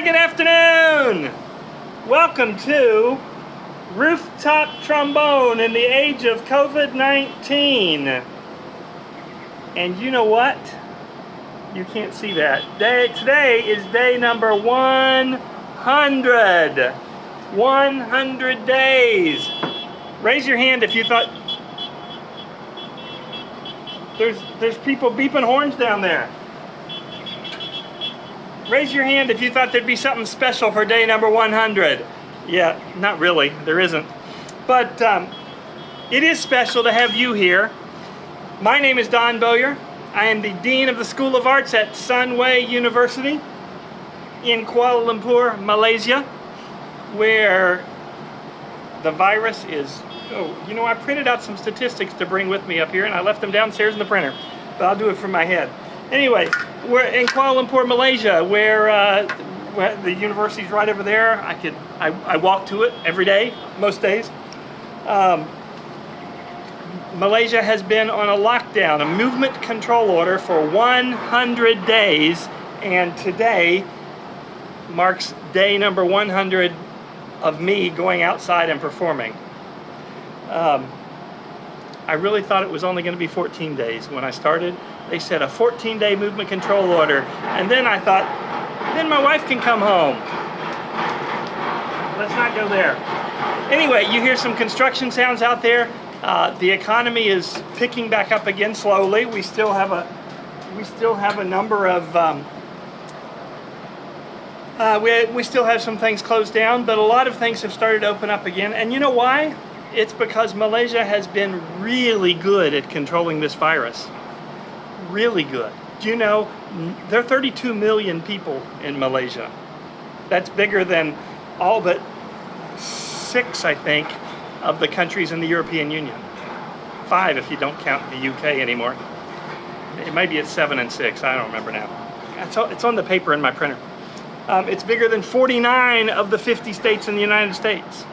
good afternoon. Welcome to Rooftop Trombone in the age of COVID-19. And you know what? You can't see that. Today is day number 100. 100 days. Raise your hand if you thought... There's people beeping horns down there. Raise your hand if you thought there'd be something special for day number 100. Yeah, not really, there isn't. But it is special to have you here. My name is Don Bowyer. I am the Dean of the School of Arts at Sunway University in Kuala Lumpur, Malaysia, where the virus is... Oh, you know, I printed out some statistics to bring with me up here, and I left them downstairs in the printer, but I'll do it from my head. Anyway, we're in Kuala Lumpur, Malaysia, where the university's right over there. I walk to it every day, most days. Malaysia has been on a lockdown, a movement control order for 100 days, and today marks day number 100 of me going outside and performing. I really thought it was only going to be 14 days. When I started, they said a 14-day movement control order, and then I thought, then my wife can come home. Let's not go there. Anyway, you hear some construction sounds out there. The economy is picking back up again slowly. We still have a number of we still have some things closed down, but a lot of things have started to open up again. And you know why? It's because Malaysia has been really good at controlling this virus. Really good. Do you know, there are 32 million people in Malaysia. That's bigger than all but 6, I think, of the countries in the European Union. 5 if you don't count the UK anymore. It might be at 7 and 6, I don't remember now. It's on the paper in my printer. It's bigger than 49 of the 50 states in the United States.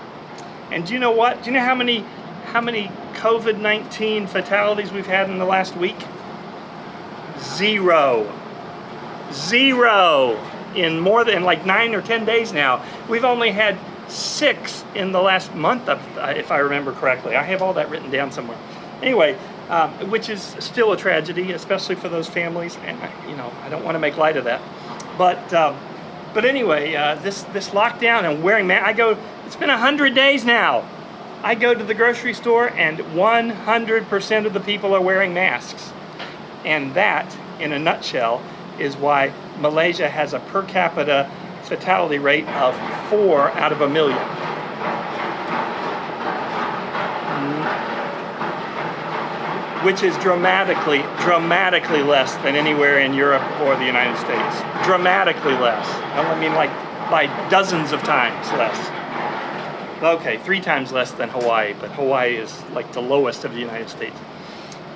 And do you know what? Do you know how many COVID-19 fatalities we've had in the last week? 0. 0 in more than like 9 or 10 days now. We've only had 6 in the last month, if I remember correctly. I have all that written down somewhere. Anyway, which is still a tragedy, especially for those families. And you know, I don't want to make light of that. But anyway, this lockdown and wearing masks. It's been 100 days now. I go to the grocery store and 100% of the people are wearing masks. And that, in a nutshell, is why Malaysia has a per capita fatality rate of 4 out of 1 million. Which is dramatically less than anywhere in Europe or the United States. Dramatically less. I mean, like by dozens of times less. Okay, 3 times less than Hawaii, but Hawaii is like the lowest of the United States.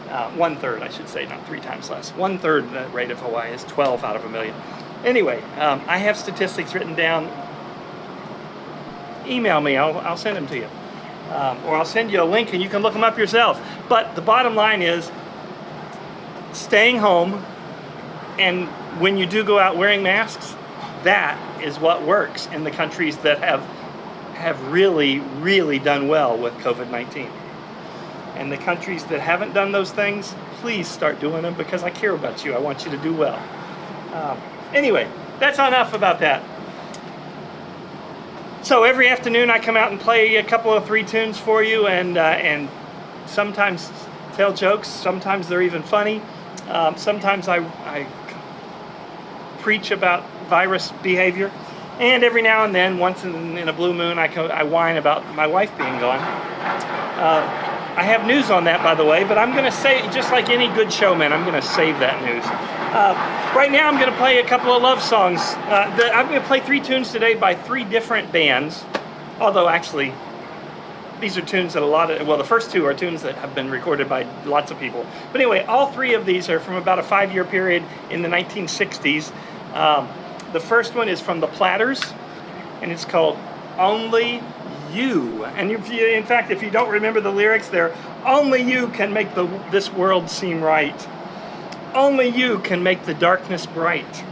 1/3, I should say, not 3 times less. 1/3 the rate of Hawaii is 12 out of 1 million. Anyway, I have statistics written down. Email me, I'll send them to you. Or I'll send you a link and you can look them up yourself. But the bottom line is staying home, and when you do go out wearing masks, that is what works in the countries that have really done well with COVID-19. And the countries that haven't done those things, please start doing them, because I care about you. I want you to do well. Anyway, that's enough about that. So every afternoon I come out and play a couple of 3 tunes for you, and sometimes tell jokes. Sometimes they're even funny. Sometimes I preach about virus behavior. And every now and then, once in a blue moon, I whine about my wife being gone. I have news on that, by the way, but I'm going to say, just like any good showman, I'm going to save that news. Right now, I'm going to play a couple of love songs. I'm going to play 3 tunes today by 3 different bands. Although, actually, these are tunes that the first 2 are tunes that have been recorded by lots of people. But anyway, all 3 of these are from about a 5-year period in the 1960s. The first one is from the Platters, and it's called Only You. And in fact, if you don't remember the lyrics, they're, only you can make this world seem right. Only you can make the darkness bright.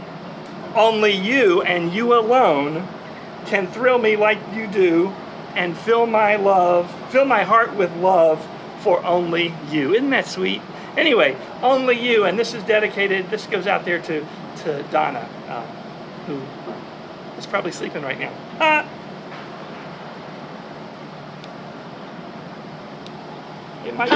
Only you and you alone can thrill me like you do and fill my heart with love for only you. Isn't that sweet? Anyway, only you, and this is dedicated, this goes out there to Donna, who is probably sleeping right now. It might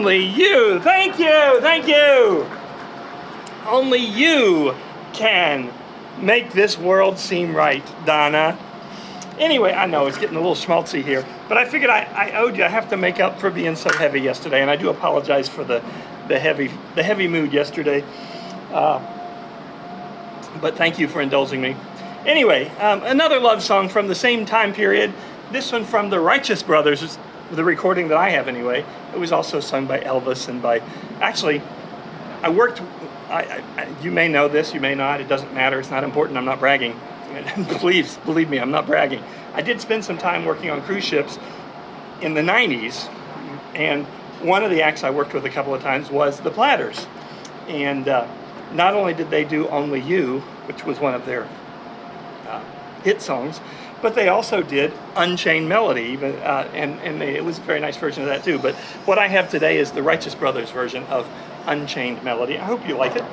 Only you, thank you, thank you. Only you can make this world seem right, Donna. Anyway, I know it's getting a little schmaltzy here, but I figured I owed you. I have to make up for being so heavy yesterday, and I do apologize for the heavy mood yesterday. But thank you for indulging me. Anyway, another love song from the same time period. This one from the Righteous Brothers, the recording that I have anyway. It was also sung by Elvis and by, actually, I worked, you may know this, you may not, it doesn't matter, it's not important, I'm not bragging. Please, believe me, I'm not bragging. I did spend some time working on cruise ships in the 90s, and one of the acts I worked with a couple of times was the Platters. And not only did they do Only You, which was one of their hit songs, but they also did Unchained Melody, and it was a very nice version of that too. But what I have today is the Righteous Brothers version of Unchained Melody. I hope you like it.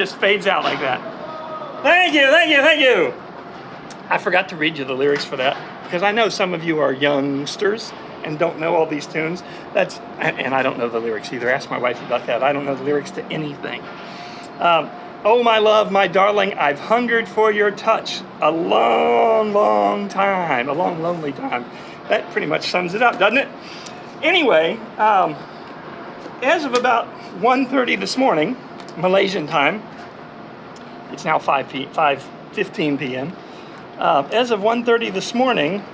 just fades out like that. Thank you, thank you, thank you. I forgot to read you the lyrics for that because I know some of you are youngsters and don't know all these tunes. And I don't know the lyrics either. Ask my wife about that. I don't know the lyrics to anything. Oh, my love, my darling, I've hungered for your touch a long, long time, a long, lonely time. That pretty much sums it up, doesn't it? Anyway, as of about 1:30 this morning, Malaysian time, it's now 5:15 p.m. As of 1:30 this morning,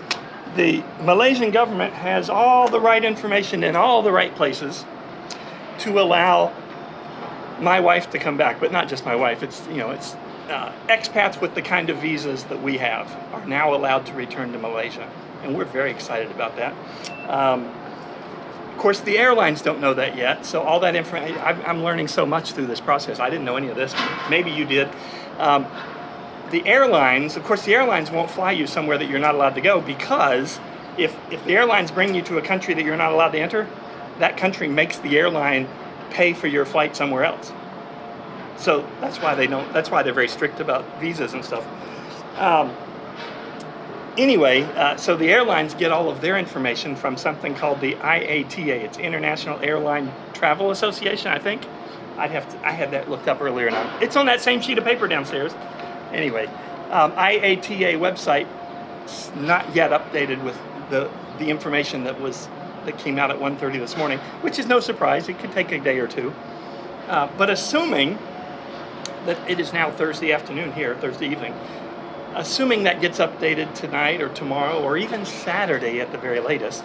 the Malaysian government has all the right information in all the right places to allow my wife to come back, but not just my wife. It's expats with the kind of visas that we have are now allowed to return to Malaysia, and we're very excited about that. Of course, the airlines don't know that yet, so all that information, I'm learning so much through this process. I didn't know any of this. Maybe you did. The airlines, of course, the airlines won't fly you somewhere that you're not allowed to go, because if the airlines bring you to a country that you're not allowed to enter, that country makes the airline pay for your flight somewhere else. So that's why they're very strict about visas and stuff. Anyway, so the airlines get all of their information from something called the IATA. It's International Airline Travel Association, I think. I had that looked up earlier now. It's on that same sheet of paper downstairs. Anyway, IATA website not yet updated with the information that came out at 1:30 this morning, which is no surprise. It could take a day or two. But assuming that it is now Thursday afternoon here, Thursday evening, assuming that gets updated tonight or tomorrow or even Saturday at the very latest,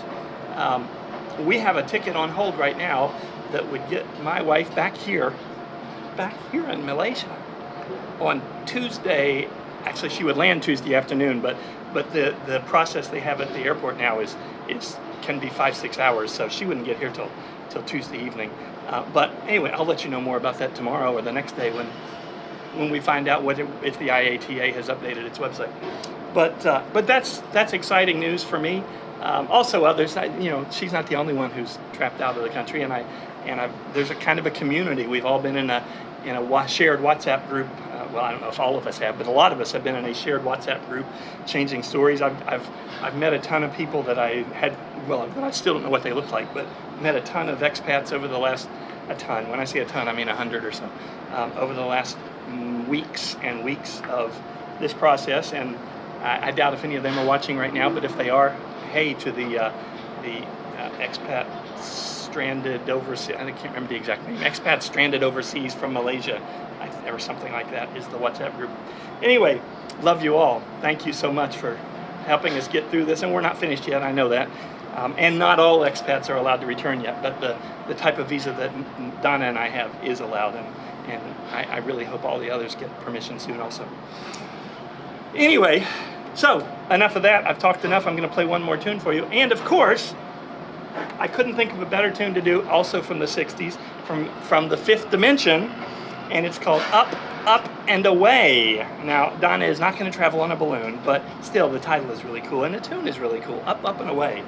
we have a ticket on hold right now that would get my wife back here in Malaysia on Tuesday. Actually, she would land Tuesday afternoon, but the process they have at the airport now can be 5-6 hours, so she wouldn't get here till Tuesday evening. But anyway, I'll let you know more about that tomorrow or the next day when we find out if the IATA has updated its website. But that's exciting news for me. Also, others, she's not the only one who's trapped out of the country, and there's a kind of a community. We've all been in a shared WhatsApp group. Well, I don't know if all of us have, but a lot of us have been in a shared WhatsApp group, changing stories. I've met a ton of people that I still don't know what they look like, but met a ton of expats over the last, a ton. When I say a ton, I mean 100 or so, over the last weeks and weeks of this process. And I doubt if any of them are watching right now, but if they are, hey to the expat stranded overseas, I can't remember the exact name, expats stranded overseas from Malaysia, or something like that is the WhatsApp group. Anyway, love you all. Thank you so much for helping us get through this, and we're not finished yet, I know that. And not all expats are allowed to return yet, but the type of visa that Donna and I have is allowed, and I really hope all the others get permission soon also. Anyway, so enough of that. I've talked enough. I'm going to play one more tune for you. And of course, I couldn't think of a better tune to do, also from the 60s, from the Fifth Dimension, and it's called Up, Up and Away. Now, Donna is not going to travel on a balloon, but still, the title is really cool, and the tune is really cool, Up, Up and Away.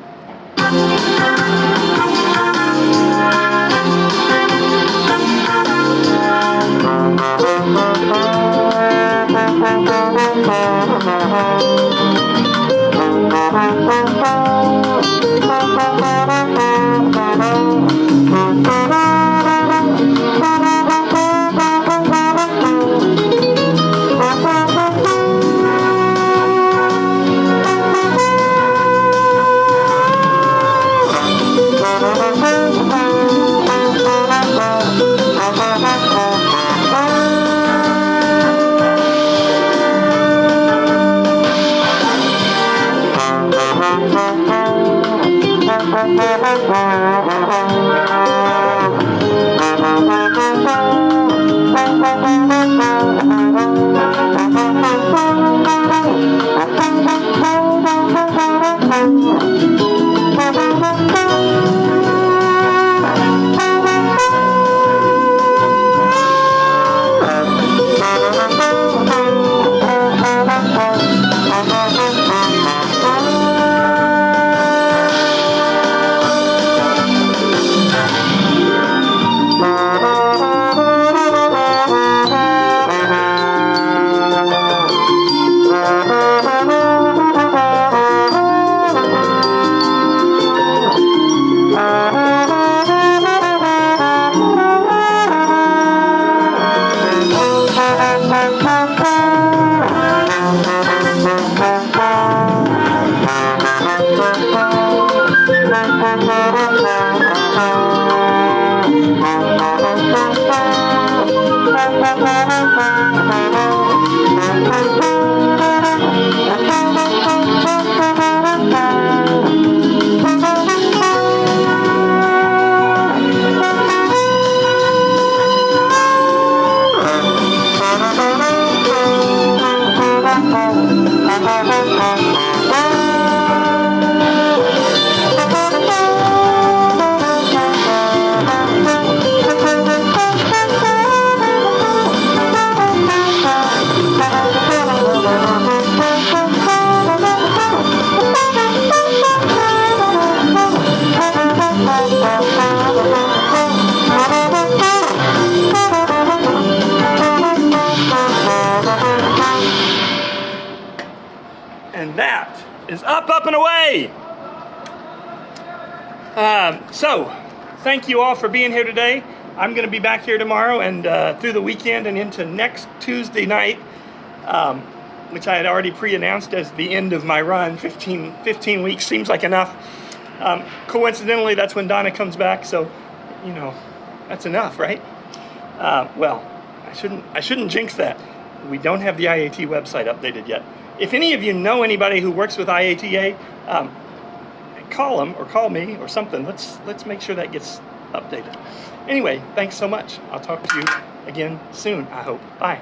And that is Up, Up, and Away. So, thank you all for being here today. I'm going to be back here tomorrow and through the weekend and into next Tuesday night, which I had already pre-announced as the end of my run. 15 weeks seems like enough. Coincidentally, that's when Donna comes back, so, you know, that's enough, right? Well, I shouldn't jinx that. We don't have the IAT website updated yet. If any of you know anybody who works with IATA, call them or call me or something. Let's make sure that gets updated. Anyway, thanks so much. I'll talk to you again soon, I hope. Bye.